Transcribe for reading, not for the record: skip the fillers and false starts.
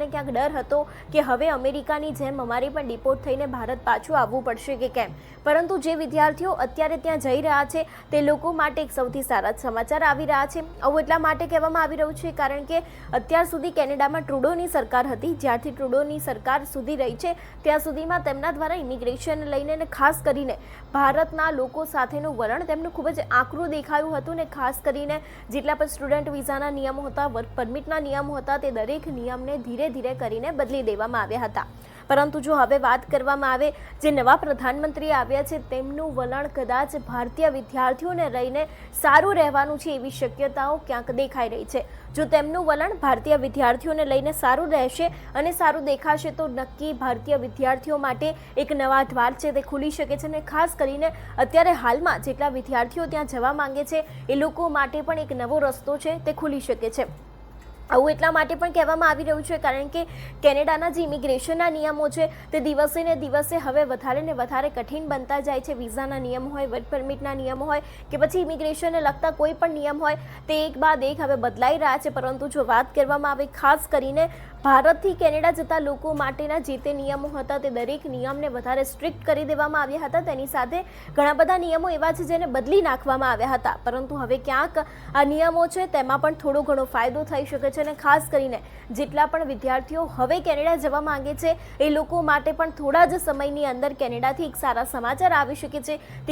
ને ક્યાંક ડર હતો કે હવે અમેરિકાની જેમ અમારે પણ ડિપોર્ટ થઈને ભારત પાછું આવવું પડશે કે કેમ, પરંતુ જે વિદ્યાર્થીઓ અત્યારે ત્યાં જઈ રહ્યા છે તે લોકો માટે એક સૌથી સારા સમાચાર આવી રહ્યા છે। આવું એટલા માટે કહેવામાં આવી રહ્યું છે કારણ કે અત્યાર સુધી કેનેડામાં ટ્રુડોની સરકાર હતી, જ્યારથી ટ્રુડોની સરકાર સુધી રહી છે ત્યાં સુધીમાં તેમના દ્વારા ઇમિગ્રેશન લઈને ખાસ કરીને ભારતના લોકો સાથેનું વલણ તેમનું ખૂબ જ આકરું દેખાયું હતું ને ખાસ કરીને જેટલા પણ સ્ટુડન્ટ વિઝાના નિયમો હતા, વર્ક પરમિટના નિયમો હતા, તે દરેક નિયમને ધીરે ધીરે કરીને બદલી દેવામાં આવ્યા હતા। પરંતુ જો હવે વાત કરવામાં આવે જે નવા પ્રધાનમંત્રી આવ્યા છે તેમનું વલણ કદાચ ભારતીય વિદ્યાર્થીઓને રહીને સારું રહેવાનું છે એવી શક્યતાઓ ક્યાંક દેખાઈ રહી છે। જો તેમનું વલણ ભારતીય વિદ્યાર્થીઓને લઈને સારું રહેશે અને સારું દેખાશે તો નક્કી ભારતીય વિદ્યાર્થીઓ માટે એક નવા દ્વાર છે તે ખુલી શકે છે અને ખાસ કરીને અત્યારે હાલમાં જેટલા વિદ્યાર્થીઓ ત્યાં જવા માંગે છે એ લોકો માટે પણ એક નવો રસ્તો છે તે ખુલી શકે છે। આવું એટલા માટે પણ કહેવામાં આવી રહ્યું છે કારણ કે કેનેડાના જે ઇમિગ્રેશનના નિયમો છે તે દિવસે ને દિવસે હવે વધારે ને વધારે કઠિન બનતા જાય છે। વિઝાના નિયમ હોય, વર્ક પરમિટના નિયમો હોય કે પછી ઇમિગ્રેશનને લગતા કોઈ પણ નિયમ હોય તે એક બાદ એક હવે બદલાઈ રહ્યા છે। પરંતુ જો વાત કરવામાં આવે ખાસ કરીને ભારતથી કેનેડા જતા લોકો માટેના જે તે નિયમો હતા તે દરેક નિયમને વધારે સ્ટ્રિક્ટ કરી દેવામાં આવ્યા હતા। તેની સાથે ઘણા બધા નિયમો એવા છે જેને બદલી નાખવામાં આવ્યા હતા, પરંતુ હવે ક્યાંક આ નિયમો છે તેમાં પણ થોડો ઘણો ફાયદો થઈ શકે છે અને ખાસ કરીને જેટલા પણ વિદ્યાર્થીઓ હવે કેનેડા જવા માંગે છે એ લોકો માટે પણ થોડા જ સમયની અંદર કેનેડાથી એક સારા સમાચાર આવી શકે છે।